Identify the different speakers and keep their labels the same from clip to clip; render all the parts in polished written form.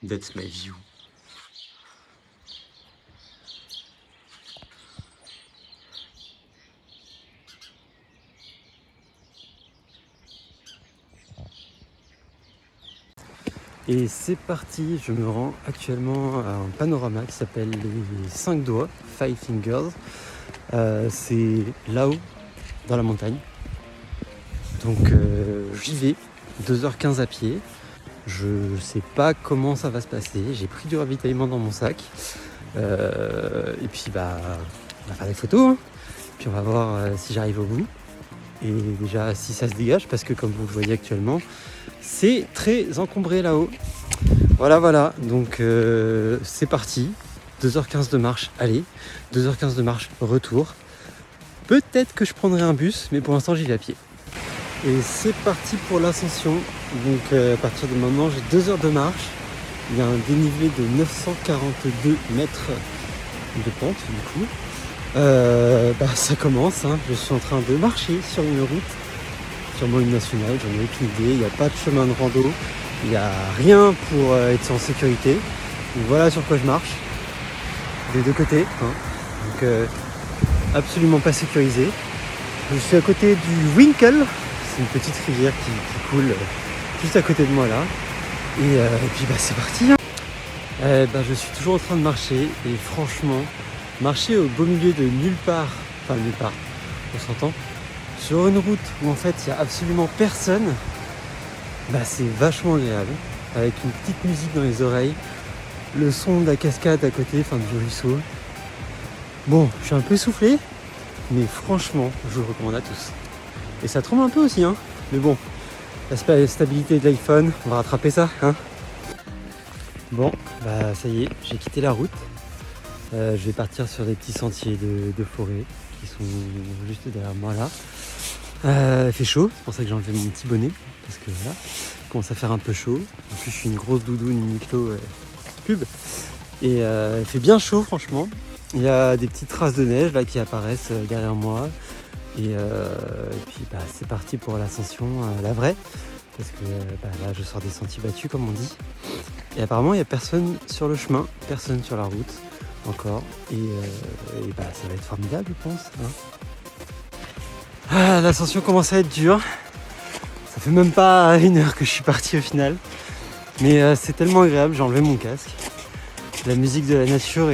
Speaker 1: That's my view. Et c'est parti, je me rends actuellement à un panorama qui s'appelle les 5 doigts, Five Fingers. C'est là-haut, dans la montagne. Donc j'y vais, 2h15 à pied. Je sais pas comment ça va se passer. J'ai pris du ravitaillement dans mon sac. Et puis on va faire des photos. Hein. Puis on va voir si j'arrive au bout. Et déjà si ça se dégage, parce que comme vous le voyez actuellement, c'est très encombré là-haut. Voilà, donc c'est parti. 2h15 de marche, allez. 2h15 de marche, retour. Peut-être que je prendrai un bus, mais pour l'instant j'y vais à pied. Et c'est parti pour l'ascension. Donc à partir de maintenant, j'ai 2 heures de marche. Il y a un dénivelé de 942 mètres de pente du coup. Ça commence, hein. Je suis en train de marcher sur une route, sûrement une nationale, j'en ai aucune idée. Il n'y a pas de chemin de rando, il n'y a rien pour être en sécurité. Donc voilà sur quoi je marche, des deux côtés. Hein. Donc absolument pas sécurisé. Je suis à côté du Winkle, c'est une petite rivière qui coule juste à côté de moi là. Et puis c'est parti. Hein. Je suis toujours en train de marcher et franchement, marcher au beau milieu de nulle part, on s'entend, sur une route où en fait il n'y a absolument personne, c'est vachement agréable, avec une petite musique dans les oreilles, le son de la cascade à côté, du ruisseau. Bon, je suis un peu essoufflé, mais franchement, je vous le recommande à tous. Et ça tremble un peu aussi, hein, mais bon, la stabilité de l'iPhone, on va rattraper ça, hein. Bon, ça y est, j'ai quitté la route. Je vais partir sur des petits sentiers de forêt qui sont juste derrière moi là. Il fait chaud, c'est pour ça que j'ai enlevé mon petit bonnet, parce que voilà, il commence à faire un peu chaud. En plus, je suis une grosse doudoune Uniqlo pub. Et il fait bien chaud, franchement. Il y a des petites traces de neige là qui apparaissent derrière moi. Et puis c'est parti pour l'ascension, la vraie. Parce que là, je sors des sentiers battus, comme on dit. Et apparemment, il n'y a personne sur le chemin, personne sur la route encore. Et ça va être formidable, je pense. Hein. L'ascension commence à être dure. Ça fait même pas 1 heure que je suis parti au final. Mais c'est tellement agréable, j'ai enlevé mon casque. La musique de la nature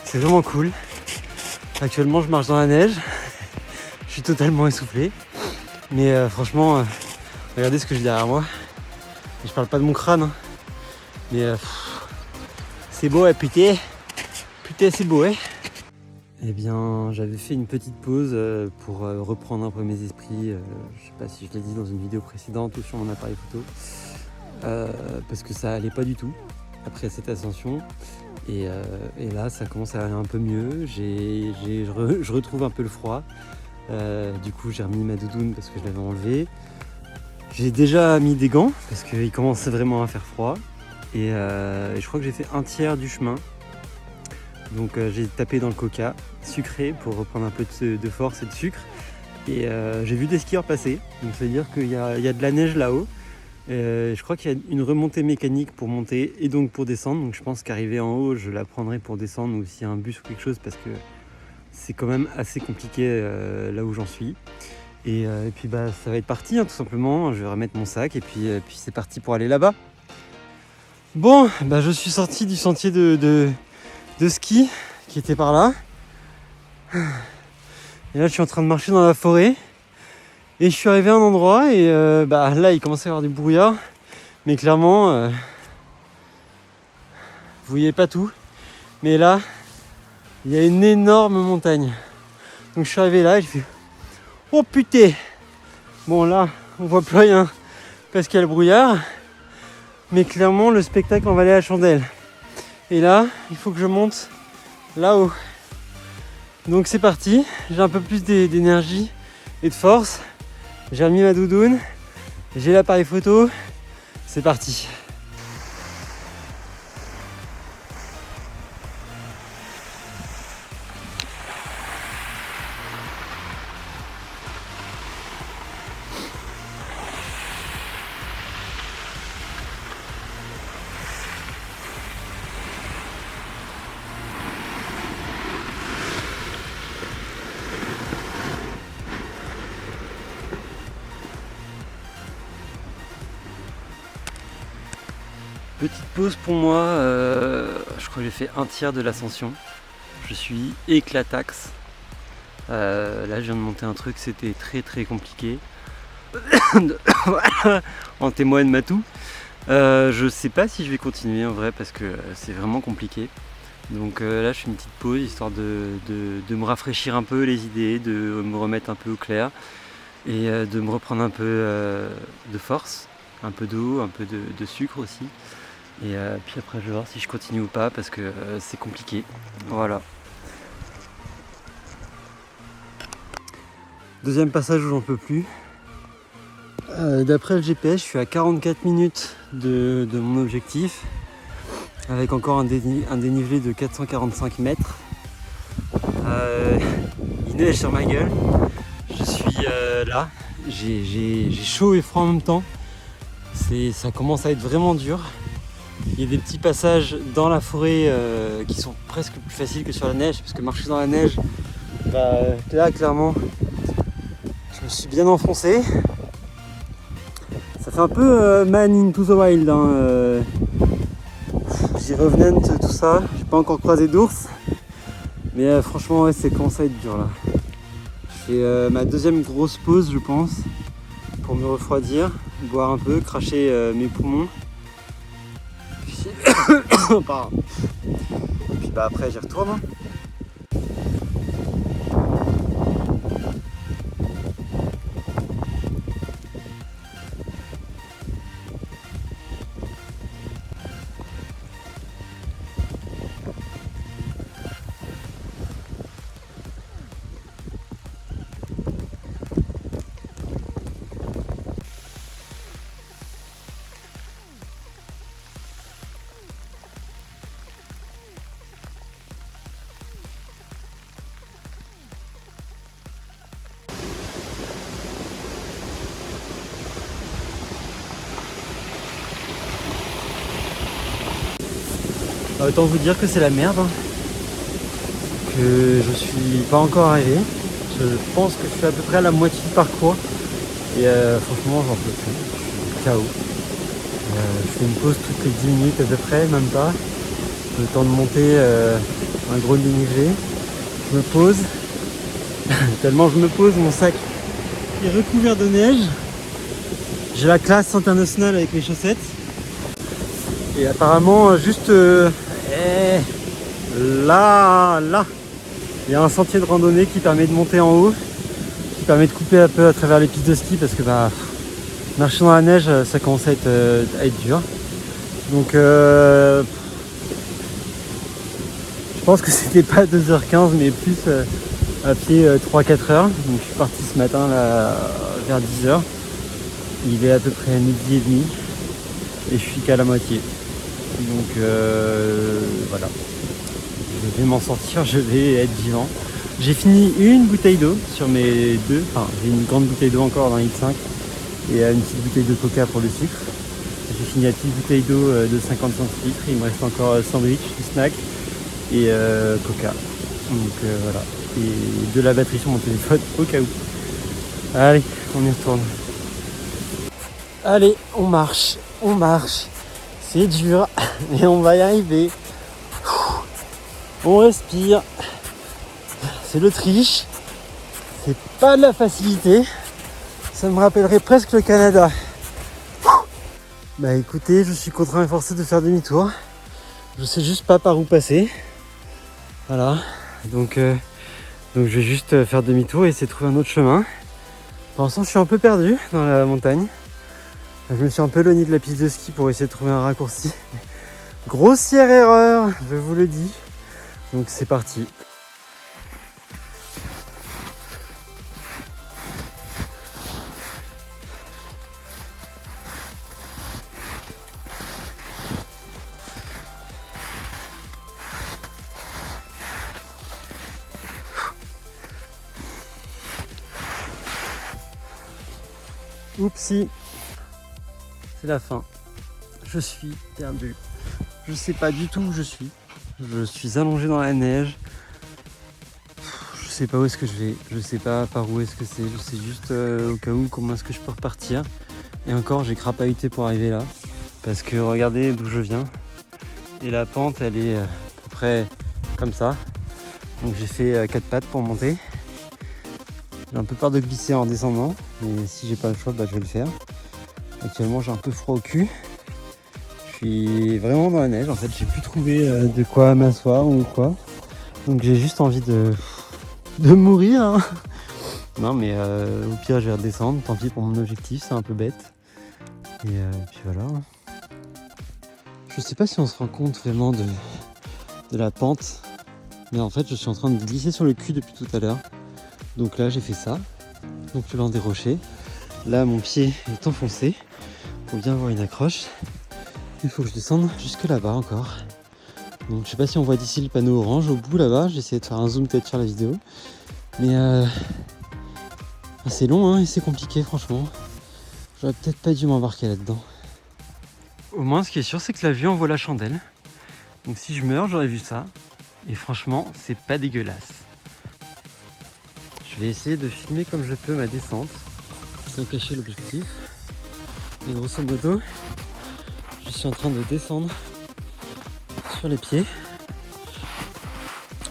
Speaker 1: c'est vraiment cool. Actuellement, je marche dans la neige. Je suis totalement essoufflé. Mais franchement, regardez ce que j'ai derrière moi. Et je parle pas de mon crâne. Hein. Mais c'est beau, putain. Putain, c'est beau, hein. Eh bien, j'avais fait une petite pause pour reprendre un peu mes esprits. Je sais pas si je l'ai dit dans une vidéo précédente ou sur mon appareil photo. Parce que ça allait pas du tout après cette ascension. Et là, ça commence à aller un peu mieux. Je retrouve un peu le froid. Du coup, j'ai remis ma doudoune parce que je l'avais enlevée. J'ai déjà mis des gants parce qu'il commençait vraiment à faire froid. Et je crois que j'ai fait 1/3 du chemin. Donc j'ai tapé dans le coca sucré pour reprendre un peu de force et de sucre. Et j'ai vu des skieurs passer. Donc ça veut dire qu'il y a de la neige là-haut. Je crois qu'il y a une remontée mécanique pour monter et donc pour descendre. Donc je pense qu'arriver en haut, je la prendrai pour descendre ou s'il y a un bus ou quelque chose parce que c'est quand même assez compliqué là où j'en suis. Et puis ça va être parti, hein, tout simplement. Je vais remettre mon sac et puis c'est parti pour aller là-bas. Bon, je suis sorti du sentier de ski qui était par là. Et là, je suis en train de marcher dans la forêt. Et je suis arrivé à un endroit et là, il commençait à y avoir du brouillard. Mais clairement, vous voyez pas tout. Mais là, il y a une énorme montagne. Donc je suis arrivé là et je fais oh putain. Bon là, on voit plus rien parce qu'il y a le brouillard. Mais clairement, le spectacle en valait la chandelle. Et là, il faut que je monte là-haut. Donc c'est parti. J'ai un peu plus d'énergie et de force. J'ai remis ma doudoune. J'ai l'appareil photo. C'est parti. Petite pause pour moi, je crois que j'ai fait un tiers de l'ascension. Je suis éclataxe. Là je viens de monter un truc, c'était très compliqué. En témoigne Matou. Je sais pas si je vais continuer en vrai parce que c'est vraiment compliqué. Donc là je fais une petite pause histoire de me rafraîchir un peu les idées, de me remettre un peu au clair et de me reprendre un peu de force, un peu d'eau, un peu de sucre aussi. Et puis après je vais voir si je continue ou pas parce que c'est compliqué. Voilà. Deuxième passage où j'en peux plus. D'après le GPS, je suis à 44 minutes de mon objectif, avec encore un dénivelé de 445 mètres. Il neige sur ma gueule. Je suis là. J'ai chaud et froid en même temps. Ça commence à être vraiment dur. Il y a des petits passages dans la forêt qui sont presque plus faciles que sur la neige, parce que marcher dans la neige, là clairement, je me suis bien enfoncé. Ça fait un peu Man into the Wild, hein, The Revenant, tout ça. J'ai pas encore croisé d'ours, mais franchement ouais, c'est commence à être dur là. Je fais ma deuxième grosse pause je pense, pour me refroidir, boire un peu, cracher mes poumons. Puis, puis après j'y retourne. Hein. Autant vous dire que c'est la merde, hein, que je suis pas encore arrivé. Je pense que je suis à peu près à la moitié du parcours et franchement j'en peux plus, je suis KO. Je fais une pause toutes les 10 minutes à peu près, même pas. Le temps de monter un gros dénivelé. Je me pose. Tellement je me pose, mon sac est recouvert de neige. J'ai la classe internationale avec mes chaussettes. Et apparemment juste là, il y a un sentier de randonnée qui permet de monter en haut, qui permet de couper un peu à travers les pistes de ski parce que marcher dans la neige ça commence à être dur. Donc je pense que c'était pas 2h15 mais plus à pied 3-4 heures. Donc je suis parti ce matin là, vers 10h. Il est à peu près 12h30 et je suis qu'à la moitié. Donc voilà. Je vais m'en sortir, je vais être vivant. J'ai fini une bouteille d'eau sur mes deux. Enfin, j'ai une grande bouteille d'eau encore dans 1,5 litre et une petite bouteille de coca pour le sucre. J'ai fini la petite bouteille d'eau de 50 centilitres. Il me reste encore sandwich, snack et coca. Donc voilà. Et de la batterie sur mon téléphone au cas où. Allez, on y retourne. Allez, on marche. C'est dur, mais on va y arriver. On respire. C'est l'Autriche. C'est pas de la facilité. Ça me rappellerait presque le Canada. Bah écoutez, je suis contraint et forcé de faire demi-tour. Je sais juste pas par où passer. Voilà. Donc je vais juste faire demi-tour et essayer de trouver un autre chemin. Pour l'instant, je suis un peu perdu dans la montagne. Je me suis un peu éloigné de la piste de ski pour essayer de trouver un raccourci. Grossière erreur, je vous le dis. Donc c'est parti. Oupsie. C'est la fin. Je suis perdu. Je sais pas du tout où je suis. Je suis allongé dans la neige. Je sais pas où est-ce que je vais. Je sais pas par où est-ce que c'est. Je sais juste au cas où comment est-ce que je peux repartir. Et encore, j'ai crapahuté pour arriver là. Parce que regardez d'où je viens. Et la pente, elle est à peu près comme ça. Donc j'ai fait 4 pattes pour monter. J'ai un peu peur de glisser en descendant. Mais si j'ai pas le choix, bah, je vais le faire. Actuellement, j'ai un peu froid au cul. Je suis vraiment dans la neige. En fait, j'ai plus trouvé de quoi m'asseoir ou quoi. Donc j'ai juste envie de mourir. Hein. Non, mais au pire, je vais redescendre. Tant pis pour mon objectif, c'est un peu bête. Et puis voilà. Je sais pas si on se rend compte vraiment de la pente, mais en fait je suis en train de glisser sur le cul depuis tout à l'heure. Donc là j'ai fait ça, donc le long des rochers. Là mon pied est enfoncé pour bien avoir une accroche. Il faut que je descende jusque là-bas encore. Donc je sais pas si on voit d'ici le panneau orange au bout là-bas. J'ai essayé de faire un zoom peut-être sur la vidéo. Mais c'est long hein, et c'est compliqué franchement. J'aurais peut-être pas dû m'embarquer là-dedans. Au moins, ce qui est sûr, c'est que la vue en vaut la chandelle. Donc si je meurs, j'aurais vu ça. Et franchement, c'est pas dégueulasse. Je vais essayer de filmer comme je peux ma descente, sans cacher l'objectif. Et grosso modo, je suis en train de descendre sur les pieds.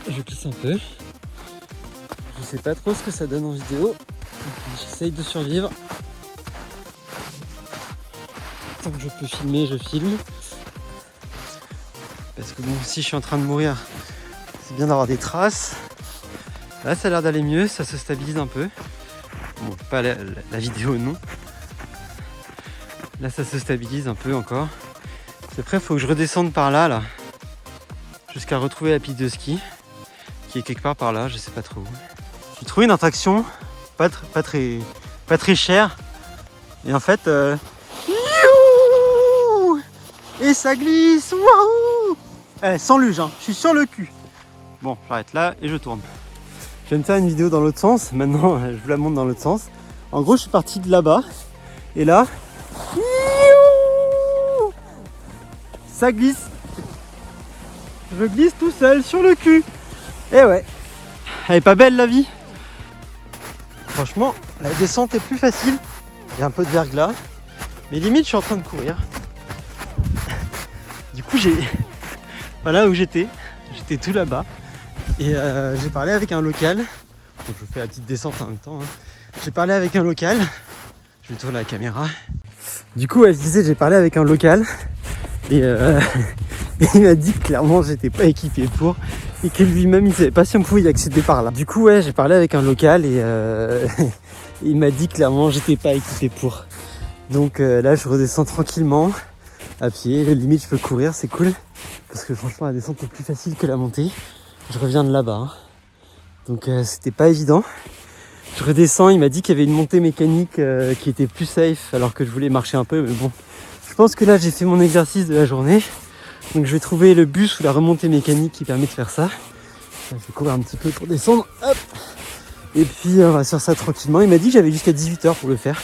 Speaker 1: Je glisse un peu. Je sais pas trop ce que ça donne en vidéo. J'essaye de survivre. Tant que je peux filmer, je filme. Parce que bon, si je suis en train de mourir, c'est bien d'avoir des traces. Là, ça a l'air d'aller mieux, ça se stabilise un peu. Bon, pas la vidéo, non. Là, ça se stabilise un peu encore. Après, il faut que je redescende par là, jusqu'à retrouver la piste de ski, qui est quelque part par là, je sais pas trop où. J'ai trouvé une attraction, pas très chère. Et en fait, et ça glisse, waouh! Sans luge, hein. Je suis sur le cul. Bon, j'arrête là et je tourne. Je viens de faire une vidéo dans l'autre sens, maintenant je vous la montre dans l'autre sens. En gros, je suis parti de là-bas, et là, ça glisse. Je glisse tout seul sur le cul. Et ouais, elle est pas belle la vie. Franchement, la descente est plus facile. Il y a un peu de verglas, mais limite, je suis en train de courir. Du coup, voilà où j'étais tout là-bas. Et j'ai parlé avec un local. Donc je fais la petite descente en même temps. Hein. J'ai parlé avec un local. Je vais tourner la caméra. Du coup, je disais, j'ai parlé avec un local. Et il m'a dit que clairement, j'étais pas équipé pour. Et que lui-même, il savait pas si on pouvait y accéder par là. Du coup, ouais, j'ai parlé avec un local et il m'a dit clairement, j'étais pas équipé pour. Donc là, je redescends tranquillement. À pied, limite je peux courir, c'est cool. Parce que franchement la descente est plus facile que la montée. Je reviens de là-bas. Hein. Donc c'était pas évident. Je redescends, il m'a dit qu'il y avait une montée mécanique qui était plus safe alors que je voulais marcher un peu. Mais bon, je pense que là j'ai fait mon exercice de la journée. Donc je vais trouver le bus ou la remontée mécanique qui permet de faire ça. Je vais courir un petit peu pour descendre. Hop. Et puis on va faire ça tranquillement. Il m'a dit que j'avais jusqu'à 18h pour le faire.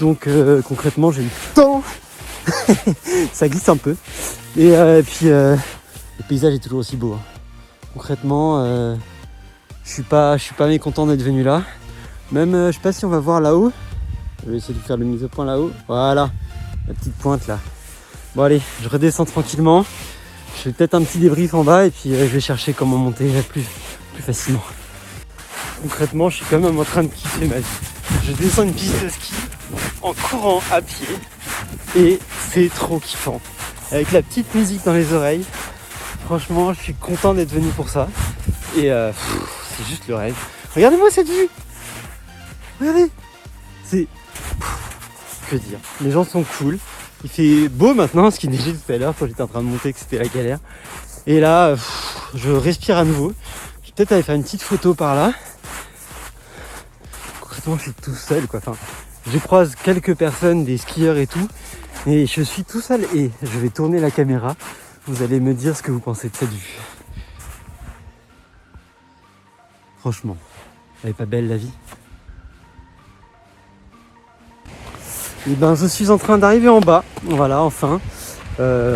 Speaker 1: Donc concrètement j'ai eu le temps. Ça glisse un peu. Et puis le paysage est toujours aussi beau. Hein. Concrètement, je suis pas mécontent d'être venu là. Même, je sais pas si on va voir là-haut. Je vais essayer de faire le mise au point là-haut. Voilà, la petite pointe là. Bon allez, je redescends tranquillement. Je fais peut-être un petit débrief en bas et puis je vais chercher comment monter plus facilement. Concrètement, je suis quand même en train de kiffer ma vie. Je descends une piste de ski en courant à pied. Et c'est trop kiffant. Avec la petite musique dans les oreilles. Franchement, je suis content d'être venu pour ça. Et c'est juste le rêve. Regardez-moi cette vue. Regardez. C'est... que dire. Les gens sont cool. Il fait beau maintenant, ce qui neigeait tout à l'heure quand j'étais en train de monter, que c'était la galère. Et là, je respire à nouveau. Je vais peut-être aller faire une petite photo par là. Concrètement, je suis tout seul, quoi. Enfin, je croise quelques personnes, des skieurs et tout. Et je suis tout seul et je vais tourner la caméra. Vous allez me dire ce que vous pensez de cette vue. Franchement, elle est pas belle la vie. Et ben je suis en train d'arriver en bas. Voilà, enfin.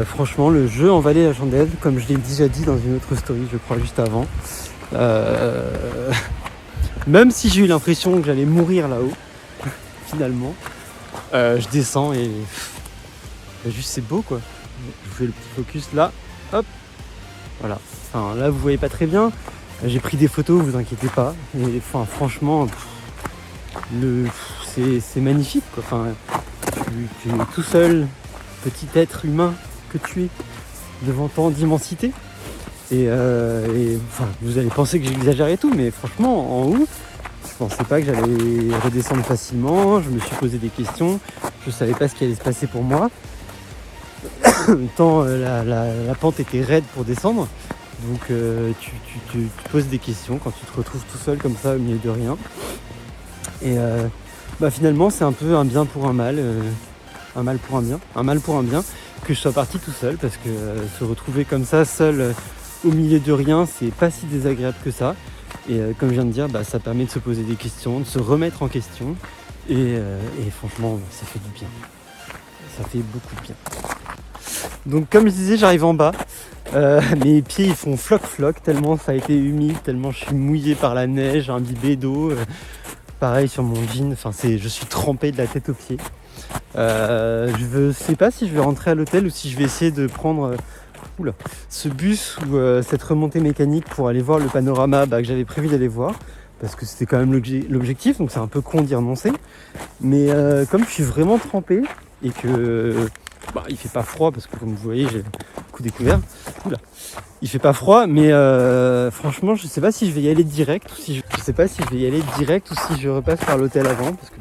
Speaker 1: Franchement, le jeu en vallée la chandelle, comme je l'ai déjà dit dans une autre story, je crois, juste avant. Même si j'ai eu l'impression que j'allais mourir là-haut, finalement, je descends et bah, juste c'est beau quoi. Je vous fais le petit focus là, hop, voilà. Enfin là vous voyez pas très bien, j'ai pris des photos, vous inquiétez pas. Et enfin franchement, c'est magnifique quoi. Enfin, tu es tout seul, petit être humain que tu es, devant tant d'immensité. Et enfin, vous allez penser que j'exagère et tout, mais franchement, en haut, je pensais pas que j'allais redescendre facilement. Je me suis posé des questions. Je savais pas ce qui allait se passer pour moi. Tant la pente était raide pour descendre. Donc tu poses des questions quand tu te retrouves tout seul comme ça au milieu de rien. Et finalement, c'est un peu un bien pour un mal. Un mal pour un bien. Un mal pour un bien. Que je sois parti tout seul, parce que se retrouver comme ça, seul au milieu de rien, c'est pas si désagréable que ça. Et comme je viens de dire, ça permet de se poser des questions, de se remettre en question. Et franchement, ça fait du bien. Ça fait beaucoup de bien. Donc comme je disais, j'arrive en bas. Mes pieds ils font floc tellement ça a été humide, tellement je suis mouillé par la neige, imbibé d'eau. Pareil sur mon jean, je suis trempé de la tête aux pieds. Je sais pas si je vais rentrer à l'hôtel ou si je vais essayer de prendre ce bus ou cette remontée mécanique pour aller voir le panorama que j'avais prévu d'aller voir, parce que c'était quand même l'objectif, donc c'est un peu con d'y renoncer. Mais comme je suis vraiment trempé et que il fait pas froid, parce que comme vous voyez j'ai le cou découvert, il fait pas froid, mais franchement je sais pas si je vais y aller direct ou si je repasse par l'hôtel avant, parce que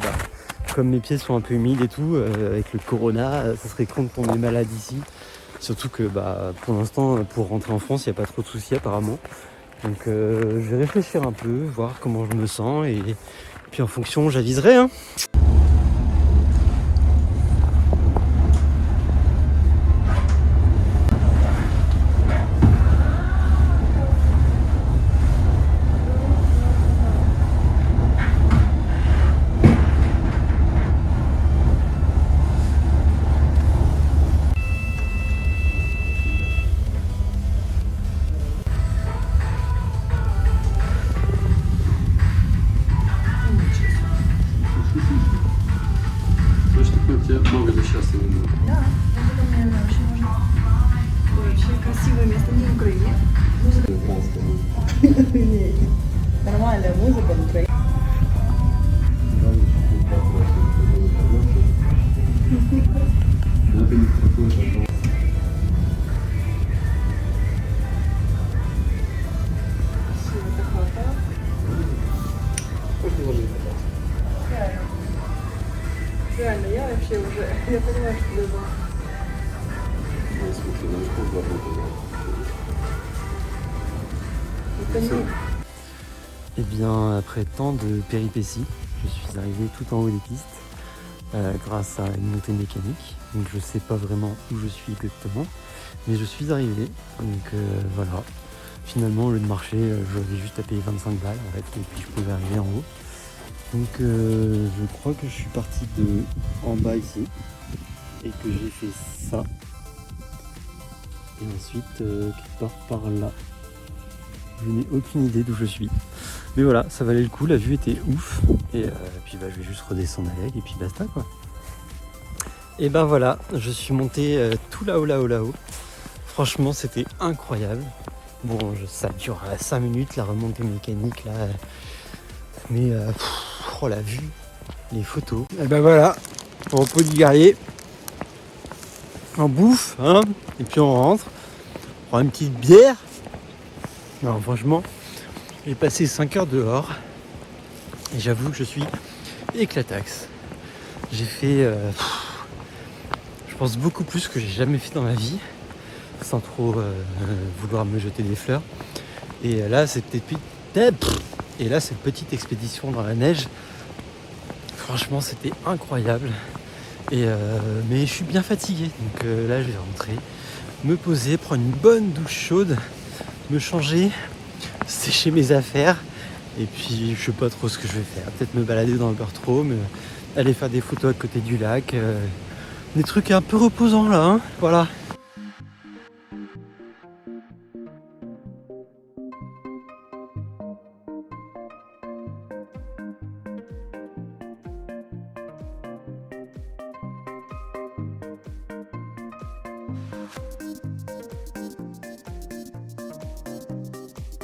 Speaker 1: comme mes pieds sont un peu humides et tout, avec le corona, ça serait con de tomber malade ici. Surtout que pour l'instant, pour rentrer en France, il n'y a pas trop de soucis apparemment. Donc je vais réfléchir un peu, voir comment je me sens et puis en fonction, j'aviserai.
Speaker 2: Много ли сейчас именно?
Speaker 3: Да, это, наверное, очень можно. Вообще красивое место не в Украине. Музыка. Нет. Нормальная музыка в Украине. Красиво так. Реально. Реально, я вообще уже, я понимаю, что это было. Это не...
Speaker 1: Et bien après tant de péripéties, je suis arrivé tout en haut des pistes grâce à une montée mécanique. Donc je sais pas vraiment où je suis exactement, mais je suis arrivé. Donc voilà. Finalement au lieu de marcher, j'avais juste à payer 25 balles en fait, et puis je pouvais arriver en haut. Donc je crois que je suis parti de en bas ici et que j'ai fait ça. Et ensuite quelque part par là. Je n'ai aucune idée d'où je suis. Mais voilà, ça valait le coup, la vue était ouf. Et puis je vais juste redescendre avec et puis basta quoi. Et voilà, je suis monté tout là-haut. Franchement c'était incroyable. Bon, ça dure 5 minutes la remontée mécanique là. Mais la vue, les photos. Et voilà, repos du guerrier. On bouffe, et puis on rentre. On prend une petite bière. Non, franchement, j'ai passé 5 heures dehors. Et j'avoue que je suis éclataxe. J'ai fait, je pense, beaucoup plus que j'ai jamais fait dans ma vie. Sans trop vouloir me jeter des fleurs. Et là, cette petite expédition dans la neige, franchement c'était incroyable. Mais je suis bien fatigué, donc là je vais rentrer, me poser, prendre une bonne douche chaude, me changer, sécher mes affaires, et puis je sais pas trop ce que je vais faire, peut-être me balader dans le Burgtroom, aller faire des photos à côté du lac, des trucs un peu reposants là, voilà.